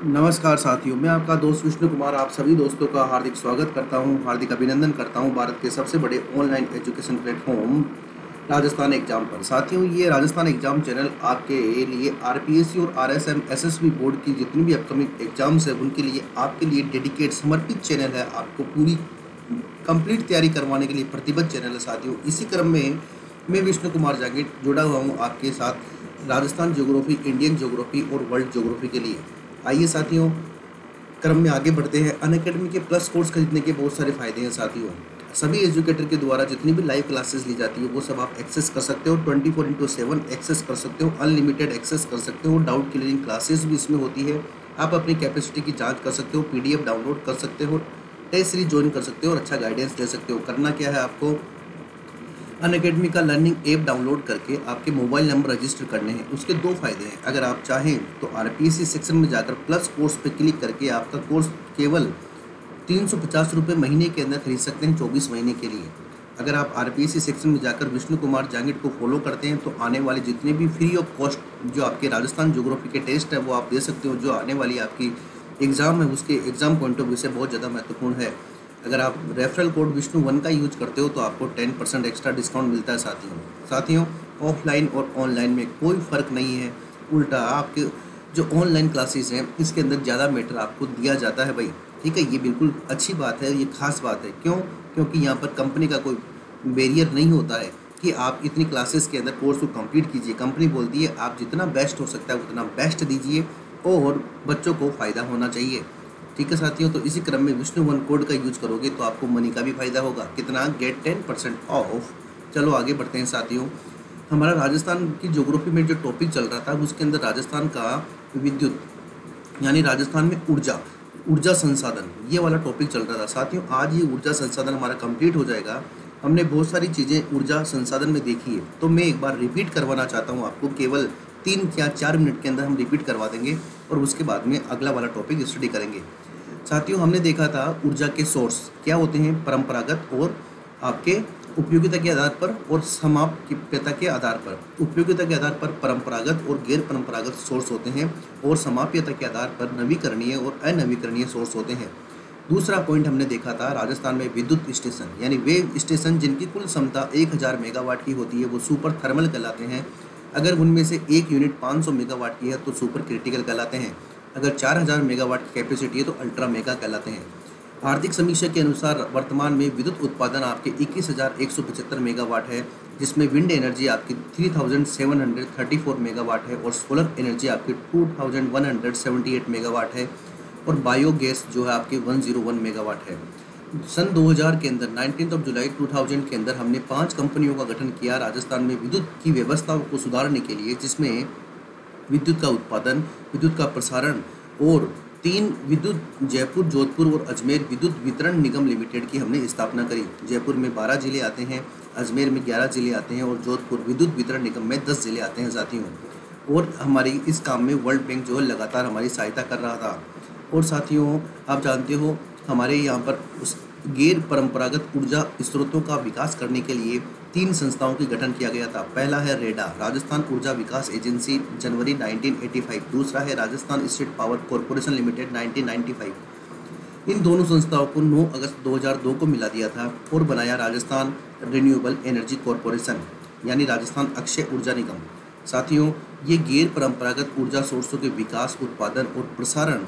नमस्कार साथियों, मैं आपका दोस्त विष्णु कुमार आप सभी दोस्तों का हार्दिक स्वागत करता हूं, हार्दिक अभिनंदन करता हूं भारत के सबसे बड़े online education platform Rajasthan exam पर। साथियों, ये राजस्थान एग्जाम चैनल आपके लिए आरपीएससी और आरएसएम एसएसबी बोर्ड की जितनी भी अपकमिंग एग्जाम्स है उनके लिए आपके लिए डेडिकेट समर्पित चैनल है। आपको पूरी कंप्लीट तैयारी करवाने के लिए प्रतिबद्ध चैनल है। साथियों, इसी क्रम में मैं विष्णु कुमार जागीर जुड़ा हुआ हूँ आपके साथ राजस्थान ज्योग्राफी, इंडियन ज्योग्राफी और वर्ल्ड ज्योग्राफी के लिए। आइए साथियों, क्रम में आगे बढ़ते हैं। अनअकैडमी के प्लस कोर्स खरीदने के बहुत सारे फायदे हैं साथियों। सभी एजुकेटर के द्वारा जितनी भी लाइव क्लासेस ली जाती है वो सब आप एक्सेस कर सकते हो, 24/7 एक्सेस कर सकते हो, अनलिमिटेड एक्सेस कर सकते हो। डाउट क्लियरिंग क्लासेस भी इसमें होती है। आप अपनी कैपेसिटी की जांच कर सकते हो, पीडीएफ डाउनलोड कर सकते हो, टेस्ट सीरीज ज्वाइन कर सकते हो और अच्छा गाइडेंस दे सकते हो। करना क्या है, आपको अनअकैडमी का लर्निंग ऐप डाउनलोड करके आपके मोबाइल नंबर रजिस्टर करने हैं। उसके दो फायदे हैं। अगर आप चाहें तो आरपीएससी सेक्शन में जाकर प्लस कोर्स पे क्लिक करके आपका कोर्स केवल 350 रुपये महीने के अंदर खरीद सकते हैं 24 महीने के लिए। अगर आप आरपीएससी सेक्शन में जाकर विष्णु कुमार जांगीर को फॉलो करते हैं तो आने वाले जितने भी फ्री ऑफ कॉस्ट जो आपके राजस्थान ज्योग्राफी के टेस्ट है वो आप दे सकते हो। जो आने वाली आपकी एग्ज़ाम है उसके एग्ज़ाम पॉइंट ऑफ व्यू से बहुत ज़्यादा महत्वपूर्ण है। अगर आप रेफरल कोड विष्णु1 का यूज करते हो तो आपको 10% एक्स्ट्रा डिस्काउंट मिलता है। साथियों, ऑफलाइन और ऑनलाइन में कोई फ़र्क नहीं है। उल्टा आपके जो ऑनलाइन क्लासेस हैं इसके अंदर ज़्यादा मैटर आपको दिया जाता है भाई। ठीक है, ये बिल्कुल अच्छी बात है, ये खास बात है। क्यों? क्योंकि यहाँ पर कंपनी का कोई बैरियर नहीं होता है कि आप इतनी क्लासेस के अंदर कोर्स को कंप्लीट कीजिए। कंपनी बोलती है आप जितना बेस्ट हो सकता है उतना बेस्ट दीजिए और बच्चों को फ़ायदा होना चाहिए। ठीक है साथियों, तो इसी क्रम में विष्णु1 कोड का यूज करोगे तो आपको मनी का भी फायदा होगा। कितना? Get 10% off. चलो आगे बढ़ते हैं साथियों। हमारा राजस्थान की ज्योग्राफी में जो टॉपिक चल रहा था उसके अंदर राजस्थान का विद्युत यानी राजस्थान में ऊर्जा संसाधन ये वाला टॉपिक चल रहा था। साथियों, आज ये ऊर्जा संसाधन हमारा कंप्लीट हो जाएगा। हमने बहुत सारी चीज़ें ऊर्जा संसाधन में देखी है तो मैं एक बार रिपीट करवाना चाहता हूँ आपको। केवल 3 या 4 मिनट के अंदर हम रिपीट करवा देंगे और उसके बाद में अगला वाला टॉपिक स्टडी करेंगे। साथियों, हमने देखा था ऊर्जा के सोर्स क्या होते हैं, परंपरागत और आपके उपयोगिता के आधार पर और समाप्यता के आधार पर। उपयोगिता के आधार पर परंपरागत और गैर परंपरागत सोर्स होते हैं और समाप्यता के आधार पर नवीकरणीय और अनवीकरणीय सोर्स होते हैं। दूसरा पॉइंट हमने देखा था राजस्थान में विद्युत स्टेशन यानी वे स्टेशन जिनकी कुल क्षमता 1000 मेगावाट की होती है वो सुपर थर्मल कहलाते हैं। अगर उनमें से एक यूनिट 500 मेगावाट की है तो सुपर क्रिटिकल कहलाते हैं। अगर 4000 मेगावाट की कैपेसिटी है तो अल्ट्रा मेगा कहलाते हैं। आर्थिक समीक्षा के अनुसार वर्तमान में विद्युत उत्पादन आपके 21,175 मेगावाट है, जिसमें विंड एनर्जी आपकी 3734 मेगावाट है और सोलर एनर्जी आपकी 2178 मेगावाट है और बायोगैस जो है आपकी 101 मेगावाट है। सन 2000 के अंदर 19 जुलाई 2000 के अंदर हमने 5 कंपनियों का गठन किया राजस्थान में विद्युत की व्यवस्था को सुधारने के लिए, जिसमें विद्युत का उत्पादन, विद्युत का प्रसारण और 3 विद्युत जयपुर, जोधपुर और अजमेर विद्युत वितरण निगम लिमिटेड की हमने स्थापना करी। जयपुर में 12 जिले आते हैं, अजमेर में 11 जिले आते हैं और जोधपुर विद्युत वितरण निगम में 10 जिले आते हैं साथियों। और हमारी इस काम में वर्ल्ड बैंक जो है लगातार हमारी सहायता कर रहा था। और साथियों, आप जानते हो हमारे यहाँ पर उस गैर परंपरागत ऊर्जा स्रोतों का विकास करने के लिए 3 संस्थाओं की गठन किया गया था। पहला है रेडा, राजस्थान ऊर्जा विकास एजेंसी, जनवरी 1985। दूसरा है Rajasthan state power corporation limited, 1995। इन दोनों संस्थाओं को 9 अगस्त 2002 को मिला दिया था और बनाया राजस्थान रिन्यूएबल एनर्जी कॉरपोरेशन यानी राजस्थान अक्षय ऊर्जा निगम। साथियों, ये गैर परंपरागत ऊर्जा स्रोतों के विकास, उत्पादन और प्रसारण,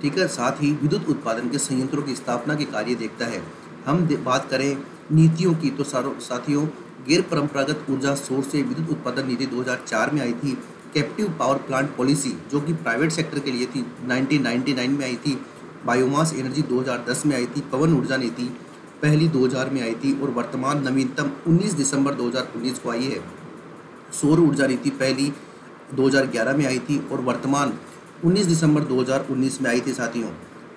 ठीक है, साथ ही विद्युत उत्पादन के संयंत्रों की स्थापना के कार्य देखता है। हम बात करें नीतियों की तो साथियों, गैर परंपरागत ऊर्जा सोर्स से विद्युत उत्पादन नीति 2004 में आई थी। कैप्टिव पावर प्लांट पॉलिसी जो कि प्राइवेट सेक्टर के लिए थी 1999 में आई थी। बायोमास एनर्जी 2010 में आई थी। पवन ऊर्जा नीति पहली 2000 में आई थी और वर्तमान नवीनतम 19 दिसंबर 2019 को आई है। सौर ऊर्जा नीति पहली 2011 में आई थी और वर्तमान 19 दिसंबर 2019 में आई थी साथियों।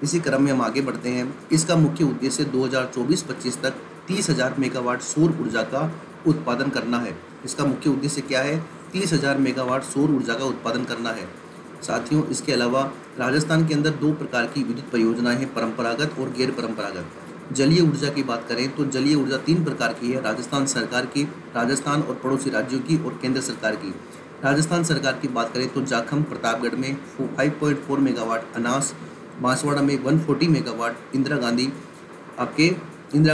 इसी क्रम में हम आगे बढ़ते हैं। इसका मुख्य उद्देश्य 2024-25 तक 30,000 मेगावाट सौर ऊर्जा का उत्पादन करना है। इसका मुख्य उद्देश्य क्या है? 30,000 मेगावाट सौर ऊर्जा का उत्पादन करना है साथियों। इसके अलावा राजस्थान के अंदर 2 प्रकार की विद्युत परियोजनाएं हैं, परंपरागत और गैर परंपरागत। जलीय ऊर्जा की बात करें तो जलीय ऊर्जा 3 प्रकार की है, राजस्थान सरकार की, राजस्थान और पड़ोसी राज्यों की और केंद्र सरकार की। राजस्थान सरकार की बात करें तो जाखम प्रतापगढ़ में 5.4 मेगावाट, अनास बांसवाड़ा में 140 मेगावाट, इंदिरा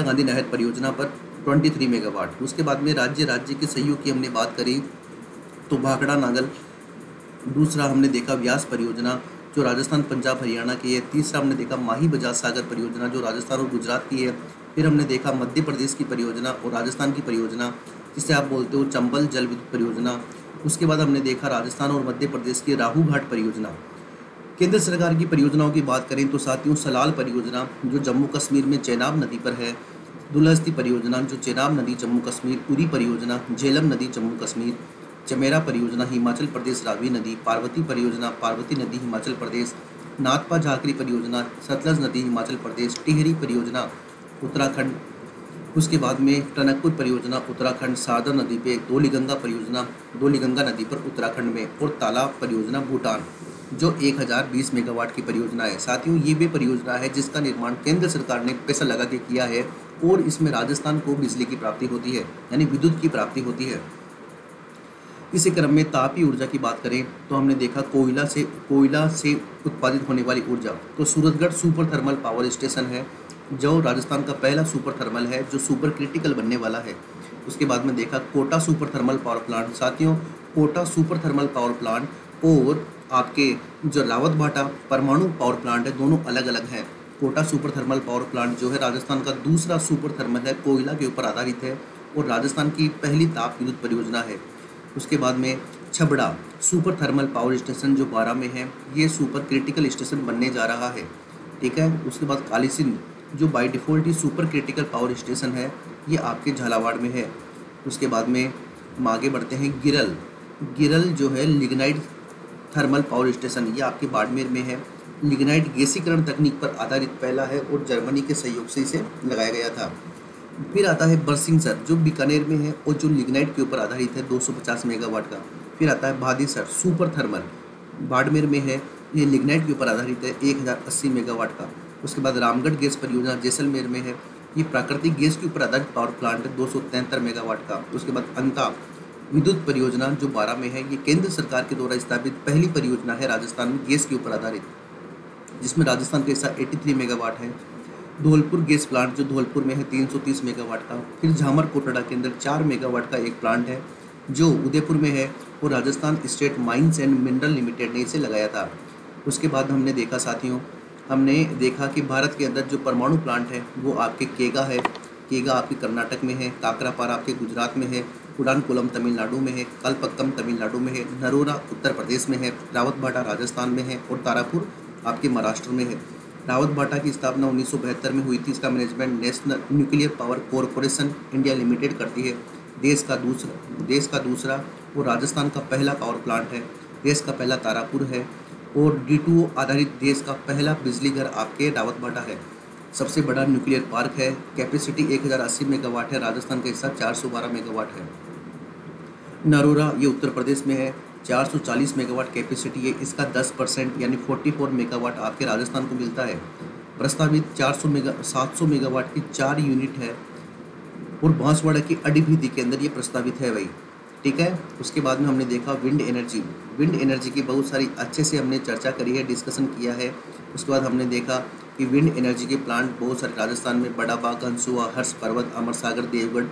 गांधी नहर परियोजना पर 23 मेगावाट। उसके बाद में राज्य के सहयोग की हमने बात करी तो भाखड़ा नागल, दूसरा हमने देखा व्यास परियोजना जो राजस्थान पंजाब हरियाणा की है, तीसरा हमने देखा माही बजाज सागर परियोजना जो राजस्थान और गुजरात की है, फिर हमने देखा मध्य प्रदेश की परियोजना और राजस्थान की परियोजना जिसे आप बोलते हो चंबल जल विद्युत परियोजना। उसके बाद हमने देखा राजस्थान और मध्य प्रदेश की राहू घाट परियोजना। केंद्र सरकार की परियोजनाओं की बात करें तो साथियों सलाल परियोजना जो जम्मू कश्मीर में चेनाब नदी पर है, दुलहस्ती परियोजना जो चेनाब नदी जम्मू कश्मीर, उरी परियोजना झेलम नदी जम्मू कश्मीर, चमेरा परियोजना हिमाचल प्रदेश रावी नदी, पार्वती परियोजना पार्वती नदी हिमाचल प्रदेश, नाथपा झाकरी परियोजना सतलज नदी हिमाचल प्रदेश, टिहरी परियोजना उत्तराखंड। उसके बाद में टनकपुर परियोजना उत्तराखंड, सारदा नदी पे धौलीगंगा परियोजना धौलीगंगा नदी पर उत्तराखंड में, और तालाब परियोजना भूटान जो 1020 मेगावाट की परियोजना है। साथियों ये भी परियोजना है जिसका निर्माण केंद्र सरकार ने पैसा लगा के किया है और इसमें राजस्थान को बिजली की प्राप्ति होती है यानी विद्युत की प्राप्ति होती है। इसी क्रम में तापीय ऊर्जा की बात करें तो हमने देखा कोयला से उत्पादित होने वाली ऊर्जा तो Suratgarh super thermal power station है जो राजस्थान का पहला सुपर थर्मल है जो सुपर क्रिटिकल बनने वाला है। उसके बाद में देखा Kota super thermal power plant. साथियों Kota super thermal power plant और आपके जो रावतभाटा परमाणु पावर प्लांट है दोनों अलग अलग हैं। Kota super thermal power plant जो है राजस्थान का दूसरा सुपर थर्मल है, कोयला के ऊपर आधारित है और राजस्थान की पहली ताप विद्युत परियोजना है। उसके बाद में Chhabra super thermal power station जो 12 में है, ये सुपर क्रिटिकल स्टेशन बनने जा रहा है, ठीक है। उसके बाद कालीसिंध जो by default he super critical power station है, ये आपके झालावाड़ में है। उसके बाद में हम आगे बढ़ते हैं गिरल जो है लिग्नाइट थर्मल पावर स्टेशन, ये आपके बाड़मेर में है। लिग्नाइट गैसीकरण तकनीक पर आधारित पहला है और जर्मनी के सहयोग से इसे लगाया गया था। फिर आता है बरसिंगसर जो बीकानेर में है और जो लिग्नाइट के ऊपर आधारित है 250 मेगावाट का। फिर आता है भादीसर सुपर थर्मल बाड़मेर में है, ये लिग्नाइट के ऊपर आधारित है 1080 मेगावाट का। उसके बाद रामगढ़ गैस परियोजना जैसलमेर में है, ये प्राकृतिक गैस के ऊपर आधारित पावर प्लांट है 273 मेगावाट का। उसके बाद अंता विद्युत परियोजना जो 12 में है, ये केंद्र सरकार के द्वारा स्थापित पहली परियोजना है राजस्थान में गैस के ऊपर आधारित, जिसमें राजस्थान का हिस्सा 83 मेगावाट है। धौलपुर गैस प्लांट जो धौलपुर में है 330 मेगावाट का। फिर झामर कोटड़ा के अंदर 4 मेगावाट का एक प्लांट है जो उदयपुर में है और Rajasthan state mines and mineral limited ने इसे लगाया था। उसके बाद हमने देखा साथियों, हमने देखा कि भारत के अंदर जो परमाणु प्लांट है वो आपके केगा है, केगा आपके कर्नाटक में है, काकरापारा आपके गुजरात में है, कुडानकुलम तमिलनाडु में है, कलपक्कम तमिलनाडु में है, नरोरा उत्तर प्रदेश में है, रावतभाटा राजस्थान में है और तारापुर आपके महाराष्ट्र में है। रावतभाटा की स्थापना 1972 में हुई थी। इसका management national nuclear power corporation India limited करती है। देश का दूसरा और राजस्थान का पहला पावर प्लांट है। देश का पहला तारापुर है और D2O आधारित देश का पहला बिजली घर आपके रावतभाटा है। सबसे बड़ा न्यूक्लियर पार्क है, कैपेसिटी 1080 मेगावाट है, राजस्थान का हिस्सा 412 मेगावाट है। नरोरा ये उत्तर प्रदेश में है, 440 मेगावाट कैपेसिटी है, इसका 10% यानी 44 मेगावाट आपके राजस्थान को मिलता है। प्रस्तावित 700 मेगावाट की 4 यूनिट है और बांसवाड़ा की अडीभीदी के अंदर ये प्रस्तावित है भाई, ठीक है। उसके बाद में हमने देखा विंड एनर्जी की बहुत सारी अच्छे से हमने चर्चा करी है, डिस्कशन किया है। उसके बाद हमने देखा कि विंड एनर्जी के प्लांट बहुत सारे राजस्थान में बड़ाबाग, घनसुआ, हर्ष पर्वत, अमरसागर, देवगढ़,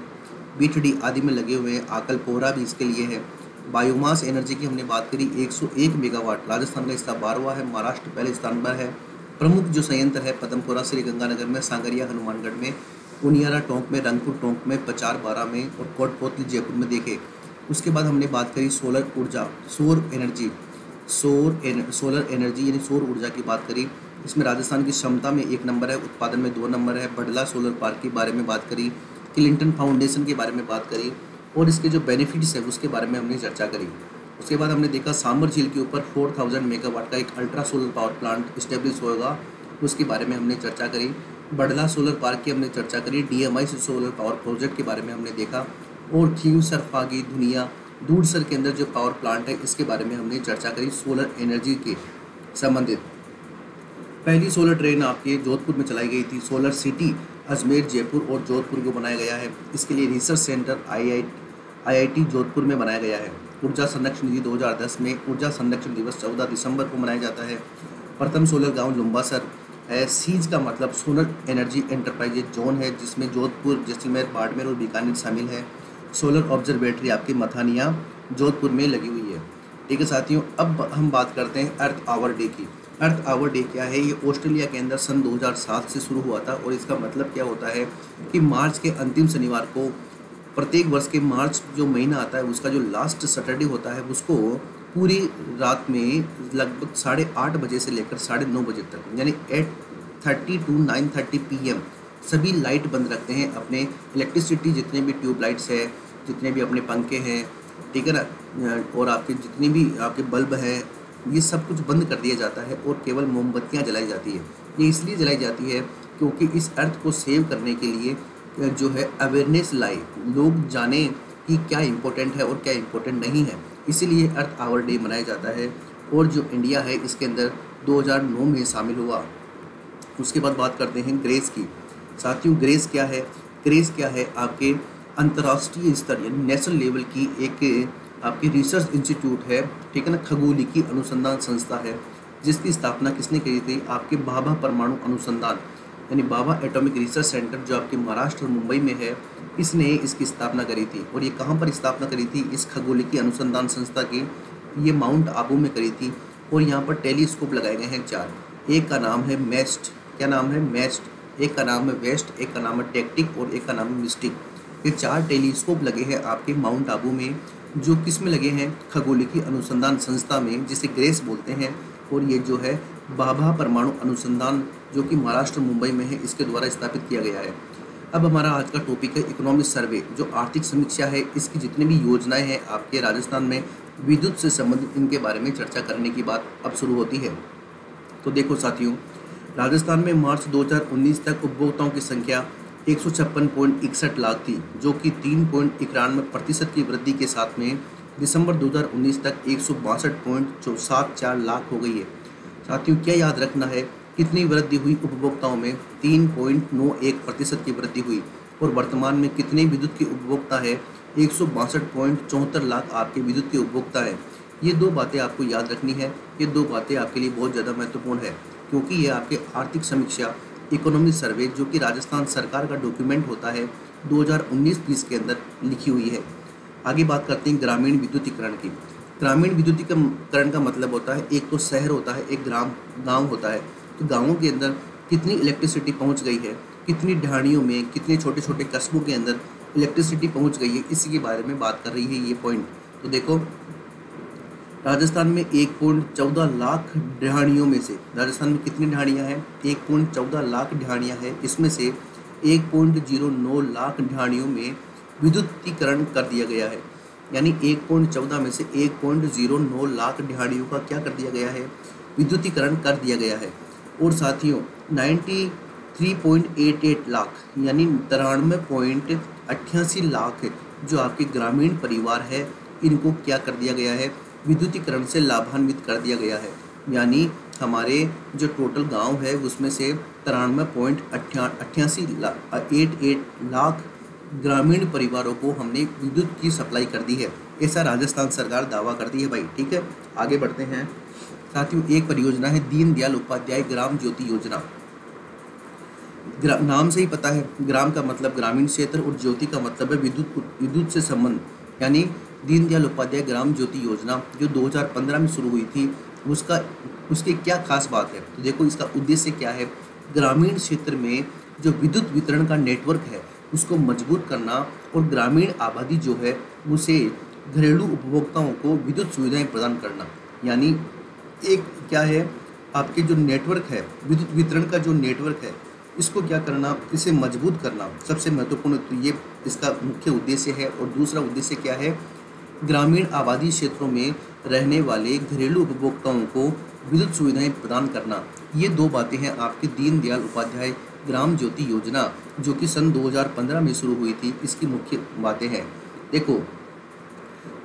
बीठडी आदि में लगे हुए हैं। आकल पोहरा भी इसके लिए है। बायोमास एनर्जी की हमने बात करी 101 मेगावाट, राजस्थान का हिस्सा 12वां है, महाराष्ट्र पहले स्थान पर है। प्रमुख जो संयंत्र है पदमपुरा श्री गंगानगर में, सांगरिया हनुमानगढ़ में, उनियारा टोंक में, रंगपुर टोंक में, पचार बारा में और कोटपुतली जयपुर में देखे। उसके बाद हमने बात करी सोलर एनर्जी यानी सौर ऊर्जा की बात करी। इसमें राजस्थान की क्षमता में 1 नंबर है, उत्पादन में 2 नंबर है। बडला सोलर पार्क के बारे में बात करी, क्लिंटन फाउंडेशन के बारे में बात करी और इसके जो बेनिफिट्स है उसके बारे में हमने चर्चा करी। उसके बाद हमने देखा सांबर झील के ऊपर 4000 मेगावाट का एक ultra solar power plant establish होगा, उसके बारे में हमने चर्चा करी। बडला सोलर पार्क की हमने चर्चा करी। DMI सोलर पावर प्रोजेक्ट के बारे में हमने देखा और खीव सरफागी दुनिया दूरसर के अंदर जो पावर प्लांट है इसके बारे में हमने चर्चा करी सोलर एनर्जी के संबंधित। पहली सोलर ट्रेन आपके जोधपुर में चलाई गई थी। सोलर सिटी अजमेर, जयपुर और जोधपुर को बनाया गया है। इसके लिए रिसर्च सेंटर IIT जोधपुर में बनाया गया है। ऊर्जा संरक्षण निधि 2010 में ऊर्जा संरक्षण दिवस 14 दिसंबर को मनाया जाता है। प्रथम सोलर गांव लुम्बासर है। सीज का मतलब सोलर एनर्जी एंटरप्राइजेज जोन है, जिसमें जोधपुर, जैसलमेर, बाड़मेर और बीकानेर शामिल है। सोलर ऑब्जर्वेटरी आपकी मथानिया जोधपुर में लगी हुई है। ठीक है साथियों, अब हम बात करते हैं अर्थ आवर डे की। अर्थ आवर डे क्या है? ये ऑस्ट्रेलिया के अंदर सन 2007 से शुरू हुआ था और इसका मतलब क्या होता है कि मार्च के अंतिम शनिवार को, प्रत्येक वर्ष के मार्च जो महीना आता है उसका जो लास्ट सैटरडे होता है, उसको पूरी रात में लगभग 8:30 बजे से लेकर 9:30 बजे तक, यानी 8:30 to 9:30 PM सभी लाइट बंद रखते हैं। अपने इलेक्ट्रिसिटी जितने भी ट्यूबलाइट्स है, जितने भी अपने पंखे हैं, ठीक है ना, और आपके जितने भी आपके बल्ब हैं, ये सब कुछ बंद कर दिया जाता है और केवल मोमबत्तियाँ जलाई जाती है। ये इसलिए जलाई जाती है क्योंकि इस अर्थ को सेव करने के लिए जो है अवेयरनेस लाए, लोग जाने कि क्या इम्पोर्टेंट है और क्या इम्पोर्टेंट नहीं है, इसीलिए अर्थ आवर डे मनाया जाता है। और जो इंडिया है इसके अंदर 2009 में शामिल हुआ। उसके बाद बात करते हैं ग्रेस की। साथियों, ग्रेस क्या है? ग्रेस क्या है? आपके अंतर्राष्ट्रीय स्तर यानी नेशनल लेवल की एक आपकी रिसर्च इंस्टीट्यूट है, ठीक है ना, खगोलिकी अनुसंधान संस्था है, जिसकी स्थापना किसने करी थी? आपके भाभा परमाणु अनुसंधान यानी भाभा एटॉमिक रिसर्च सेंटर जो आपके महाराष्ट्र और मुंबई में है, इसने इसकी स्थापना करी थी। और ये कहाँ पर स्थापना करी थी इस खगोलिकी अनुसंधान संस्था की? ये माउंट आबू में करी थी। और यहाँ पर टेलीस्कोप लगाए गए हैं 4। एक का नाम है मेस्ट। क्या नाम है? मेस्ट। एक का नाम है वेस्ट, एक का नाम है टेक्टिक और एक का नाम है मिस्टिक। ये 4 टेलीस्कोप लगे हैं आपके माउंट आबू में, जो किस में लगे हैं? खगोलिकी अनुसंधान संस्था में, जिसे ग्रेस बोलते हैं। और ये जो है भाभा परमाणु अनुसंधान जो कि महाराष्ट्र मुंबई में है, इसके द्वारा स्थापित किया गया है। अब हमारा आज का टॉपिक है इकोनॉमिक सर्वे, जो आर्थिक समीक्षा है। इसकी जितनी भी योजनाएं हैं आपके राजस्थान में विद्युत से संबंधित, इनके बारे में चर्चा करने की बात अब शुरू होती है। तो देखो साथियों, राजस्थान में मार्च 2019 तक उपभोक्ताओं की संख्या 156.61 लाख थी, जो कि 3.91% की वृद्धि के साथ में दिसंबर 2019 तक 162.74 लाख हो गई है। साथियों, क्या याद रखना है? कितनी वृद्धि हुई उपभोक्ताओं में? 3.91% की वृद्धि हुई। और वर्तमान में कितने विद्युत के उपभोक्ता है? 162.74 लाख आपके विद्युत के उपभोक्ता है। ये 2 बातें आपको याद रखनी है। ये 2 बातें आपके लिए बहुत ज़्यादा महत्वपूर्ण है, क्योंकि ये आपके आर्थिक समीक्षा इकोनॉमिक सर्वे, जो कि राजस्थान सरकार का डॉक्यूमेंट होता है, 2019-20 के अंदर लिखी हुई है। आगे बात करते हैं ग्रामीण विद्युतीकरण की। ग्रामीण विद्युतीकरण का मतलब होता है, एक तो शहर होता है, एक गांव होता है। तो गांवों के अंदर कितनी इलेक्ट्रिसिटी पहुंच गई है, कितनी ढाणियों में, कितने छोटे छोटे कस्बों के अंदर इलेक्ट्रिसिटी पहुंच गई है, इसी के बारे में बात कर रही है ये पॉइंट। तो देखो, राजस्थान में 1.14 लाख ढाणियों में से, राजस्थान में कितनी ढाणियाँ हैं? 1.14 लाख ढाणियाँ हैं। इसमें से 1.09 लाख ढाणियों में विद्युतीकरण कर दिया गया है। यानी 1.14 में से 1.09 लाख ढाणियों का क्या कर दिया गया है? विद्युतीकरण कर दिया गया है। और साथियों, 93.88 लाख यानी 93.88 लाख जो आपके ग्रामीण परिवार है, इनको क्या कर दिया गया है? विद्युतीकरण से लाभान्वित कर दिया गया है। यानी हमारे जो टोटल गांव है उसमें से 93.88 लाख ग्रामीण परिवारों को हमने विद्युत की सप्लाई कर दी है। ऐसा राजस्थान सरकार दावा करती है भाई। ठीक है, आगे बढ़ते हैं साथियों। एक परियोजना है दीनदयाल उपाध्याय ग्राम ज्योति योजना। नाम से ही पता है, ग्राम का मतलब ग्रामीण क्षेत्र और ज्योति का मतलब है विद्युत से संबंध। यानी दीनदयाल उपाध्याय ग्राम ज्योति योजना जो 2015 में शुरू हुई थी, उसकी क्या खास बात है? तो देखो, इसका उद्देश्य क्या है? ग्रामीण क्षेत्र में जो विद्युत वितरण का नेटवर्क है उसको मजबूत करना और ग्रामीण आबादी जो है उसे घरेलू उपभोक्ताओं को विद्युत सुविधाएं प्रदान करना। यानी एक क्या है, आपके जो नेटवर्क है, विद्युत वितरण का जो नेटवर्क है, इसको क्या करना? इसे मजबूत करना सबसे महत्वपूर्ण। तो ये इसका मुख्य उद्देश्य है। और दूसरा उद्देश्य क्या है? ग्रामीण आबादी क्षेत्रों में रहने वाले घरेलू उपभोक्ताओं को विद्युत सुविधाएं प्रदान करना। ये 2 बातें हैं आपकी दीनदयाल उपाध्याय ग्राम ज्योति योजना, जो कि सन 2015 में शुरू हुई थी। इसकी मुख्य बातें हैं। देखो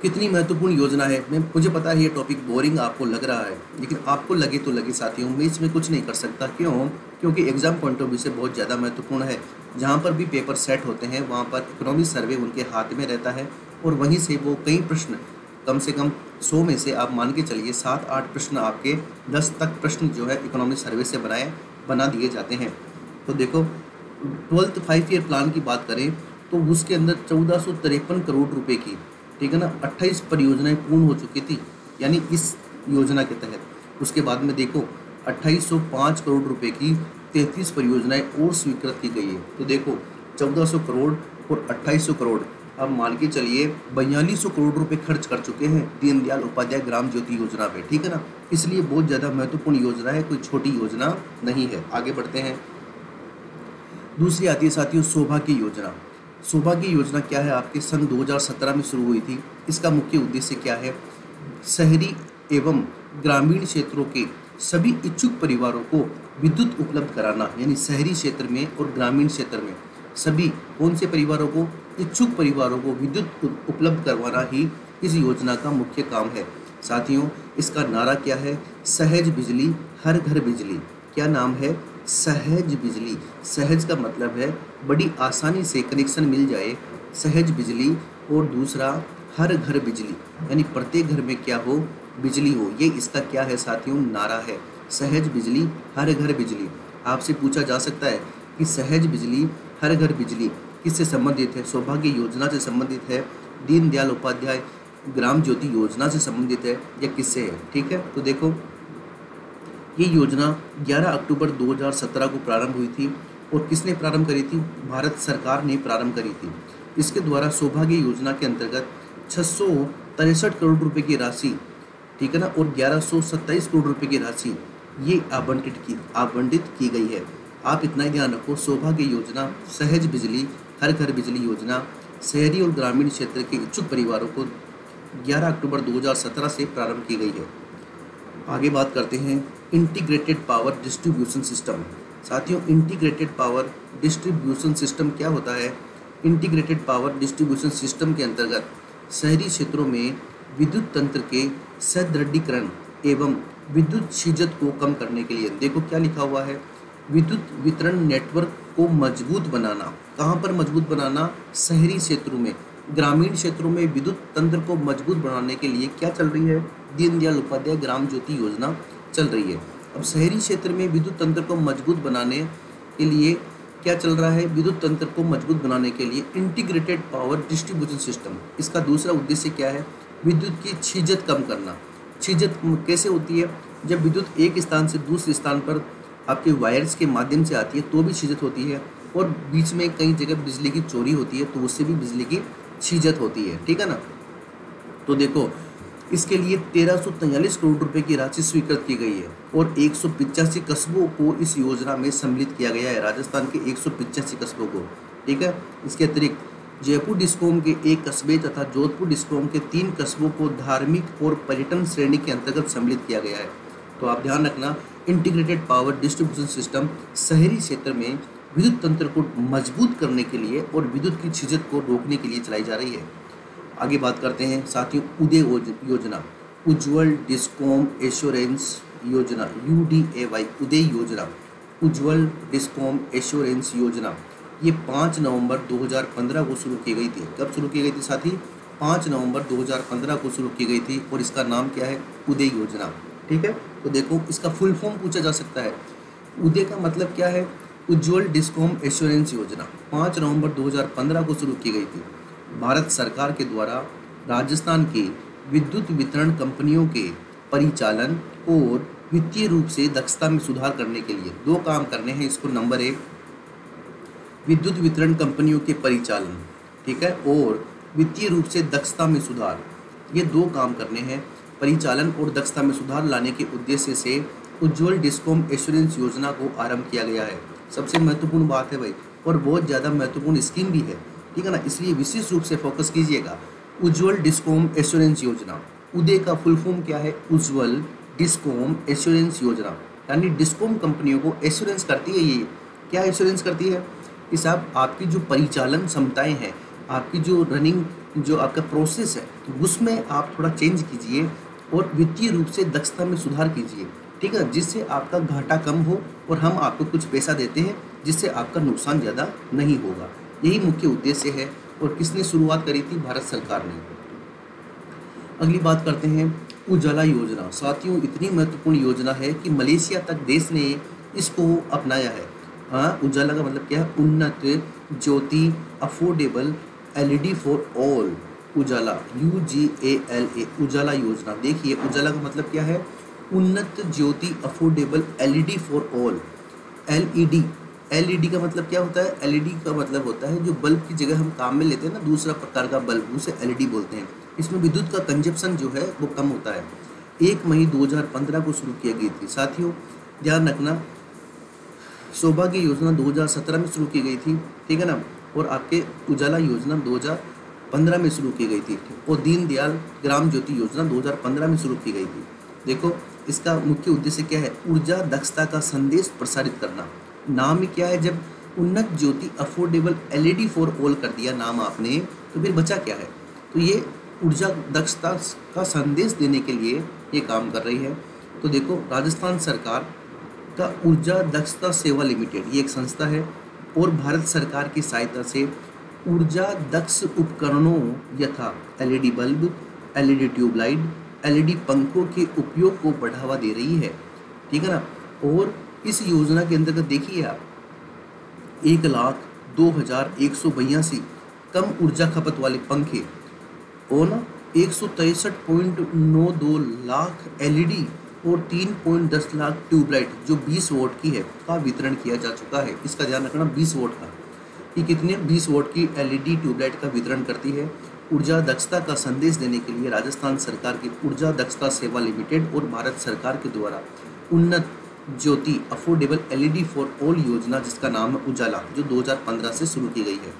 कितनी महत्वपूर्ण योजना है। मुझे पता है ये टॉपिक बोरिंग आपको लग रहा है, लेकिन आपको लगे तो लगे साथियों, मैं इसमें कुछ नहीं कर सकता। क्यों? क्योंकि एग्जाम पॉइंट ऑफ व्यू से बहुत ज़्यादा महत्वपूर्ण है। जहाँ पर भी पेपर सेट होते हैं वहाँ पर इकोनॉमिक सर्वे उनके हाथ में रहता है और वहीं से वो कई प्रश्न, कम से कम 100 में से आप मान के चलिए 7-8 प्रश्न आपके 10 तक प्रश्न जो है इकोनॉमिक सर्वे से बना दिए जाते हैं। तो देखो 12th 5 ईयर प्लान की बात करें तो उसके अंदर 1453 करोड़ रुपए की, ठीक है ना, 28 परियोजनाएं पूर्ण हो चुकी थी, यानी इस योजना के तहत। उसके बाद में देखो 2805 करोड़ रुपए की 33 परियोजनाएं और स्वीकृत की गई है। तो देखो 1400 करोड़ और 2800 करोड़, अब मान के चलिए 4200 करोड़ रुपए खर्च कर चुके हैं दीनदयाल उपाध्याय ग्राम ज्योति योजना पे, ठीक है ना। इसलिए बहुत ज़्यादा महत्वपूर्ण योजना है, कोई छोटी योजना नहीं है। आगे बढ़ते हैं। दूसरी आती है साथियों सौभाग्य योजना। सौभाग्य योजना क्या है, आपके सन 2017 में शुरू हुई थी। इसका मुख्य उद्देश्य क्या है, शहरी एवं ग्रामीण क्षेत्रों के सभी इच्छुक परिवारों को विद्युत उपलब्ध कराना, यानी शहरी क्षेत्र में और ग्रामीण क्षेत्र में सभी कौन से परिवारों को, इच्छुक परिवारों को विद्युत उपलब्ध करवाना ही इस योजना का मुख्य काम है। साथियों इसका नारा क्या है, सहज बिजली हर घर बिजली। क्या नाम है, सहज बिजली। सहज का मतलब है बड़ी आसानी से कनेक्शन मिल जाए, सहज बिजली। और दूसरा हर घर बिजली, यानी प्रत्येक घर में क्या हो, बिजली हो। ये इसका क्या है साथियों, नारा है, सहज बिजली हर घर बिजली। आपसे पूछा जा सकता है कि सहज बिजली हर घर बिजली किससे संबंधित है, सौभाग्य योजना से संबंधित है, दीनदयाल उपाध्याय ग्राम ज्योति योजना से संबंधित है, या किससे है, ठीक है। तो देखो ये योजना 11 अक्टूबर 2017 को प्रारंभ हुई थी। और किसने प्रारंभ करी थी, भारत सरकार ने प्रारंभ करी थी। इसके द्वारा सौभाग्य योजना के अंतर्गत 663 करोड़ रुपए की राशि, ठीक है ना, और 1127 करोड़ रुपए की राशि ये आवंटित की गई है। आप इतना ही ध्यान रखो, सौभाग्य योजना, सहज बिजली हर घर बिजली योजना शहरी और ग्रामीण क्षेत्र के इच्छुक परिवारों को 11 अक्टूबर 2017 से प्रारंभ की गई है। आगे बात करते हैं इंटीग्रेटेड पावर डिस्ट्रीब्यूशन सिस्टम। साथियों इंटीग्रेटेड पावर डिस्ट्रीब्यूशन सिस्टम क्या होता है, इंटीग्रेटेड पावर डिस्ट्रीब्यूशन सिस्टम के अंतर्गत शहरी क्षेत्रों में विद्युत तंत्र के सुदृढ़ीकरण एवं विद्युत क्षीजत को कम करने के लिए, देखो क्या लिखा हुआ है, विद्युत वितरण नेटवर्क को मजबूत बनाना। कहाँ पर मजबूत बनाना, शहरी क्षेत्रों में। ग्रामीण क्षेत्रों में विद्युत तंत्र को मजबूत बनाने के लिए क्या चल रही है, दीनदयाल उपाध्याय ग्राम ज्योति योजना चल रही है। अब शहरी क्षेत्र में विद्युत तंत्र को मजबूत बनाने के लिए क्या चल रहा है, विद्युत तंत्र को मजबूत बनाने के लिए इंटीग्रेटेड पावर डिस्ट्रीब्यूशन सिस्टम। इसका दूसरा उद्देश्य क्या है, विद्युत की क्षीजत कम करना। क्षीजत कैसे होती है, जब विद्युत एक स्थान से दूसरे स्थान पर आपके वायर्स के माध्यम से आती है तो भी क्षीजत होती है, और बीच में कई जगह बिजली की चोरी होती है तो उससे भी बिजली की क्षीजत होती है, ठीक है ना। तो देखो इसके लिए 1343 करोड़ रुपए की राशि स्वीकृत की गई है और 185 कस्बों को इस योजना में सम्मिलित किया गया है, राजस्थान के 185 कस्बों को, ठीक है। इसके अतिरिक्त जयपुर डिस्कॉम के 1 कस्बे तथा जोधपुर डिस्कॉम के 3 कस्बों को धार्मिक और पर्यटन श्रेणी के अंतर्गत सम्मिलित किया गया है। तो आप ध्यान रखना, इंटीग्रेटेड पावर डिस्ट्रीब्यूशन सिस्टम शहरी क्षेत्र में विद्युत तंत्र को मजबूत करने के लिए और विद्युत की क्षीजत को रोकने के लिए चलाई जा रही है। आगे बात करते हैं साथियों उदय योजना, उज्ज्वल डिस्कॉम एश्योरेंस योजना, UDAY, उदय योजना, उज्ज्वल डिस्कॉम एश्योरेंस योजना। ये 5 नवंबर 2015 को शुरू की गई थी। कब शुरू की गई थी साथी, 5 नवंबर 2015 को शुरू की गई थी और इसका नाम क्या है, उदय योजना, ठीक है। तो देखो इसका फुल फॉर्म पूछा जा सकता है। उदय का मतलब क्या है, उज्ज्वल डिस्कॉम एश्योरेंस योजना 5 नवंबर 2015 को शुरू की गई थी। भारत सरकार के द्वारा राजस्थान के विद्युत वितरण कंपनियों के परिचालन और वित्तीय रूप से दक्षता में सुधार करने के लिए 2 काम करने हैं इसको। नंबर 1 विद्युत वितरण कंपनियों के परिचालन, ठीक है, और वित्तीय रूप से दक्षता में सुधार, ये 2 काम करने हैं। परिचालन और दक्षता में सुधार लाने के उद्देश्य से उज्ज्वल डिस्कॉम एश्योरेंस योजना को आरंभ किया गया है। सबसे महत्वपूर्ण बात है भाई, और बहुत ज़्यादा महत्वपूर्ण स्कीम भी है, ठीक है ना, इसलिए विशेष रूप से फोकस कीजिएगा। उज्ज्वल डिस्कॉम एश्योरेंस योजना, उदय का फुल फॉर्म क्या है, उज्ज्वल डिस्कॉम एश्योरेंस योजना, यानी डिस्कॉम कंपनियों को एश्योरेंस करती है। ये क्या एश्योरेंस करती है कि साहब आपकी जो परिचालन क्षमताएं हैं, आपकी जो रनिंग जो आपका प्रोसेस है उसमें आप थोड़ा चेंज कीजिए और वित्तीय रूप से दक्षता में सुधार कीजिए, ठीक है, जिससे आपका घाटा कम हो और हम आपको कुछ पैसा देते हैं जिससे आपका नुकसान ज़्यादा नहीं होगा। यही मुख्य उद्देश्य है और किसने शुरुआत करी थी? भारत सरकार ने। अगली बात करते हैं उजाला योजना। साथियों, इतनी महत्वपूर्ण योजना है कि मलेशिया तक देश ने इसको अपनाया है। हाँ, उजाला का मतलब क्या है? Unnat Jyoti affordable LED for all. Ujala UGALA, Ujala योजना। देखिए, उजाला का मतलब क्या है? Unnat Jyoti affordable LED for all. LED का मतलब क्या होता है? एलईडी का मतलब होता है जो बल्ब की जगह हम काम में लेते हैं ना, दूसरा प्रकार का बल्ब, उसे एलईडी बोलते हैं। इसमें विद्युत का कंजप्शन जो है वो कम होता है। 1 मई 2015 को शुरू की गई थी। साथियों, ध्यान रखना, सौभाग्य योजना 2017 में शुरू की गई थी, ठीक है ना, और आपके उजाला योजना 2015 में शुरू की गई थी, और दीनदयाल ग्राम ज्योति योजना 2015 में शुरू की गई थी। देखो, इसका मुख्य उद्देश्य क्या है? ऊर्जा दक्षता का संदेश प्रसारित करना। नाम ही क्या है? जब उन्नत Jyoti affordable LED for all कर दिया नाम आपने, तो फिर बचा क्या है? तो ये ऊर्जा दक्षता का संदेश देने के लिए ये काम कर रही है। तो देखो, राजस्थान सरकार का ऊर्जा दक्षता सेवा लिमिटेड, ये एक संस्था है, और भारत सरकार की सहायता से ऊर्जा दक्ष उपकरणों यथा LED bulb, LED tubelight, LED पंखों के उपयोग को बढ़ावा दे रही है, ठीक है ना। और इस योजना के अंतर्गत देखिए आप 1,02,182 कम ऊर्जा खपत वाले पंखे और ना 163.92 लाख एलईडी और 3.10 लाख ट्यूबलाइट जो 20 वोट की है का वितरण किया जा चुका है। इसका ध्यान रखना, 20 वोट का, कि कितने 20 वोट की एलईडी ट्यूबलाइट का वितरण करती है। ऊर्जा दक्षता का संदेश देने के लिए राजस्थान सरकार की ऊर्जा दक्षता सेवा लिमिटेड और भारत सरकार के द्वारा उन्नत Jyoti affordable LED for all योजना, जिसका नाम है उजाला, जो 2015 से शुरू की गई है।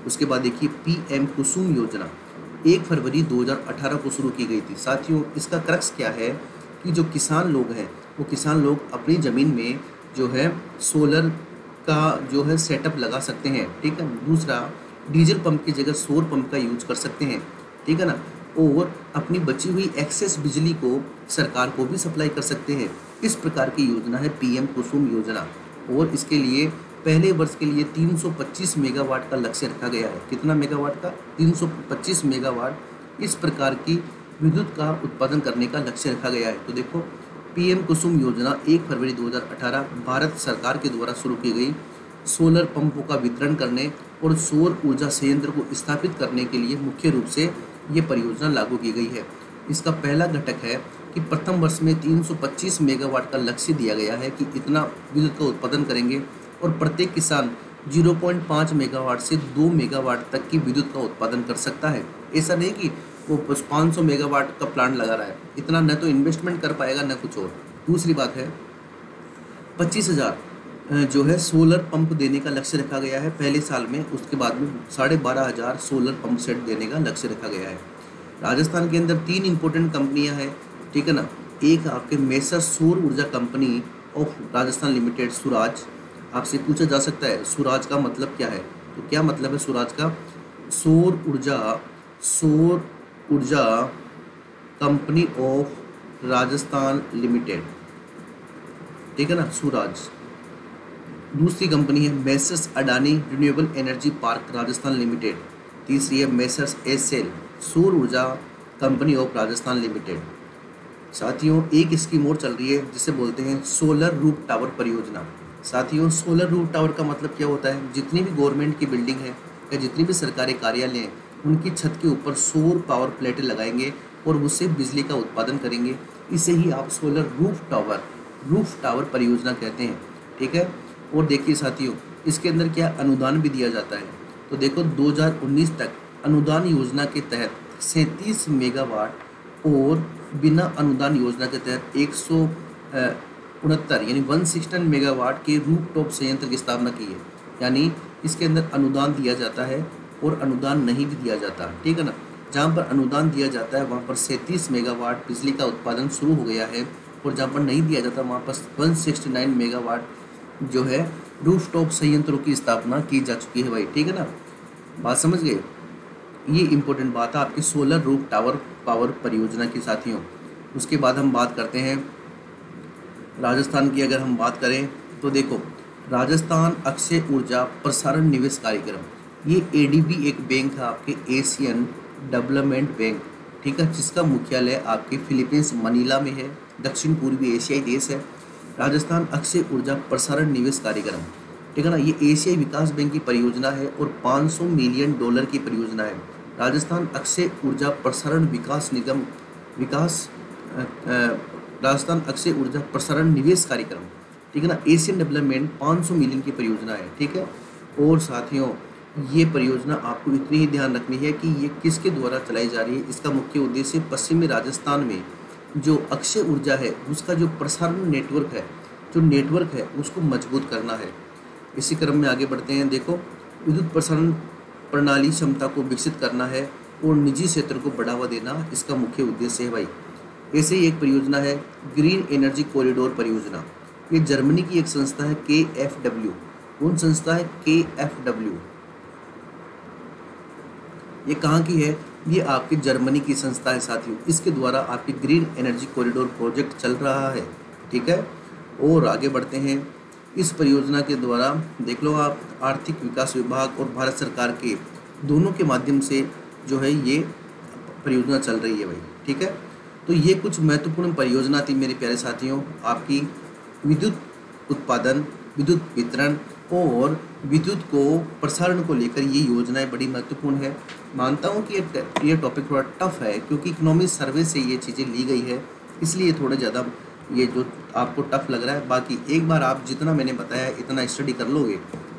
उसके बाद देखिए PM कुसुम योजना 1 फरवरी 2018 को शुरू की गई थी। साथियों, इसका क्रक्स क्या है कि जो किसान लोग हैं वो किसान लोग अपनी ज़मीन में जो है सोलर का जो है सेटअप लगा सकते हैं, ठीक है। दूसरा, डीजल पंप की जगह सौर पंप का यूज कर सकते हैं, ठीक है ना, और अपनी बची हुई एक्सेस बिजली को सरकार को भी सप्लाई कर सकते हैं। इस प्रकार की योजना है PM कुसुम योजना, और इसके लिए पहले वर्ष के लिए 325 मेगावाट का लक्ष्य रखा गया है। कितना मेगावाट का? 325 मेगावाट इस प्रकार की विद्युत का उत्पादन करने का लक्ष्य रखा गया है। तो देखो, PM कुसुम योजना 1 फरवरी 2018 भारत सरकार के द्वारा शुरू की गई सोलर पंपों का वितरण करने और सौर ऊर्जा संयंत्र को स्थापित करने के लिए मुख्य रूप से ये परियोजना लागू की गई है। इसका पहला घटक है कि प्रथम वर्ष में 325 मेगावाट का लक्ष्य दिया गया है कि इतना विद्युत का उत्पादन करेंगे, और प्रत्येक किसान 0.5 मेगावाट से 2 मेगावाट तक की विद्युत का उत्पादन कर सकता है। ऐसा नहीं कि वो 500 मेगावाट का प्लांट लगा रहा है, इतना न तो इन्वेस्टमेंट कर पाएगा न कुछ और। दूसरी बात है 25,000 जो है सोलर पंप देने का लक्ष्य रखा गया है पहले साल में। उसके बाद में 12,500 सोलर पंप सेट देने का लक्ष्य रखा गया है। राजस्थान के अंदर 3 इंपॉर्टेंट कंपनियां हैं, ठीक है ना। एक आपके मेसर सौर ऊर्जा कंपनी ऑफ राजस्थान लिमिटेड, सुराज। आपसे पूछा जा सकता है सुराज का मतलब क्या है, तो क्या मतलब है सुराज का? सौर ऊर्जा कंपनी ऑफ राजस्थान लिमिटेड, ठीक है ना, सुराज। दूसरी कंपनी है messrs Adani renewable energy park Rajasthan limited. तीसरी है मेसर्स एसेल सौर ऊर्जा कंपनी ऑफ राजस्थान लिमिटेड। साथियों, एक स्कीम और चल रही है जिसे बोलते हैं सोलर रूफ टावर परियोजना। साथियों, सोलर रूफ टावर का मतलब क्या होता है? जितनी भी गवर्नमेंट की बिल्डिंग है या जितनी भी सरकारी कार्यालय हैं, उनकी छत के ऊपर सौर पावर प्लेटें लगाएंगे और उससे बिजली का उत्पादन करेंगे। इसे ही आप सोलर रूफ टावर परियोजना कहते हैं, ठीक है। और देखिए साथियों, इसके अंदर क्या अनुदान भी दिया जाता है। तो देखो, 2019 तक अनुदान योजना के तहत 37 मेगावाट और बिना अनुदान योजना के तहत 169 यानी 169 मेगावाट के रूफटॉप संयंत्र की स्थापना की है। यानी इसके अंदर अनुदान दिया जाता है और अनुदान नहीं भी दिया जाता, ठीक है ना। जहाँ पर अनुदान दिया जाता है वहाँ पर 37 मेगावाट बिजली का उत्पादन शुरू हो गया है, और जहाँ पर नहीं दिया जाता वहाँ पर 169 मेगावाट जो है रूफटॉप संयंत्रों की स्थापना की जा चुकी है भाई, ठीक है ना। बात समझ गए? ये इंपॉर्टेंट बात है आपकी सोलर रूफ टावर पावर परियोजना की। साथियों, उसके बाद हम बात करते हैं राजस्थान की। अगर हम बात करें तो देखो, राजस्थान अक्षय ऊर्जा प्रसारण निवेश कार्यक्रम, ये एडीबी एक बैंक है आपके एशियन डेवलपमेंट बैंक, ठीक है, जिसका मुख्यालय आपके फिलीपींस मनीला में है, दक्षिण पूर्वी एशियाई देश है। राजस्थान अक्षय ऊर्जा प्रसारण निवेश कार्यक्रम, ठीक है ना, ये एशियाई विकास बैंक की परियोजना है और $500 मिलियन की परियोजना है। राजस्थान अक्षय ऊर्जा प्रसारण विकास निगम राजस्थान अक्षय ऊर्जा प्रसारण निवेश कार्यक्रम, ठीक है ना, एशियन डेवलपमेंट 500 मिलियन की परियोजना है, ठीक है। और साथियों ये परियोजना आपको इतनी ही ध्यान रखनी है कि ये किसके द्वारा चलाई जा रही है। इसका मुख्य उद्देश्य पश्चिमी राजस्थान में जो अक्षय ऊर्जा है उसका जो प्रसारण नेटवर्क है, उसको मजबूत करना है। इसी क्रम में आगे बढ़ते हैं। देखो, विद्युत प्रसारण प्रणाली क्षमता को विकसित करना है और निजी क्षेत्र को बढ़ावा देना इसका मुख्य उद्देश्य है भाई। ऐसे ही एक परियोजना है ग्रीन एनर्जी कॉरिडोर परियोजना। ये जर्मनी की एक संस्था है KfW। कौन संस्था है? KfW। ये कहाँ की है? ये आपके जर्मनी की संस्था है साथियों। इसके द्वारा आपकी ग्रीन एनर्जी कॉरिडोर प्रोजेक्ट चल रहा है, ठीक है। और आगे बढ़ते हैं। इस परियोजना के द्वारा देख लो आप, आर्थिक विकास विभाग और भारत सरकार के दोनों के माध्यम से जो है ये परियोजना चल रही है भाई, ठीक है। तो ये कुछ महत्वपूर्ण परियोजना थी मेरे प्यारे साथियों, आपकी विद्युत उत्पादन, विद्युत वितरण और विद्युत को प्रसारण को लेकर ये योजनाएं बड़ी महत्वपूर्ण है। मानता हूँ कि ये टॉपिक थोड़ा टफ है क्योंकि इकोनॉमिक सर्वे से ये चीज़ें ली गई है, इसलिए थोड़ा ज़्यादा ये जो आपको टफ लग रहा है। बाकी एक बार आप जितना मैंने बताया इतना स्टडी कर लोगे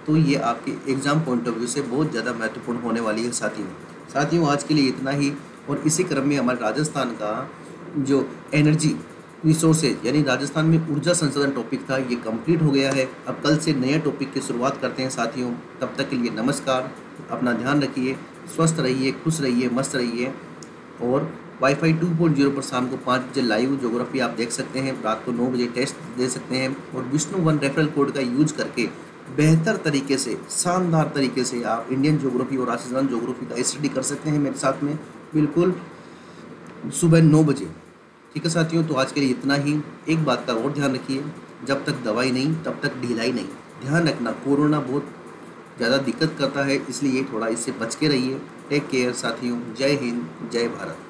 तो ये आपके एग्ज़ाम पॉइंट ऑफ व्यू से बहुत ज़्यादा महत्वपूर्ण होने वाली है साथियों। आज के लिए इतना ही। और इसी क्रम में हमारे राजस्थान का जो एनर्जी रिसोर्सेज यानी राजस्थान में ऊर्जा संसाधन टॉपिक था ये कंप्लीट हो गया है। अब कल से नए टॉपिक की शुरुआत करते हैं साथियों। तब तक के लिए नमस्कार, अपना ध्यान रखिए, स्वस्थ रहिए, खुश रहिए, मस्त रहिए। और वाईफाई 2.0 पर शाम को 5 बजे लाइव ज्योग्राफी आप देख सकते हैं, रात को 9 बजे टेस्ट दे सकते हैं। और विष्णु 1 रेफरल कोड का यूज करके बेहतर तरीके से, शानदार तरीके से आप इंडियन ज्योग्राफी और राजस्थान ज्योग्राफी का स्टडी कर सकते हैं मेरे साथ में, बिल्कुल सुबह 9 बजे, ठीक है साथियों। तो आज के लिए इतना ही। एक बात का और ध्यान रखिए, जब तक दवाई नहीं तब तक ढिलाई नहीं। ध्यान रखना, कोरोना बहुत ज़्यादा दिक्कत करता है, इसलिए थोड़ा इससे बच के रहिए। टेक केयर साथियों। जय हिंद, जय भारत।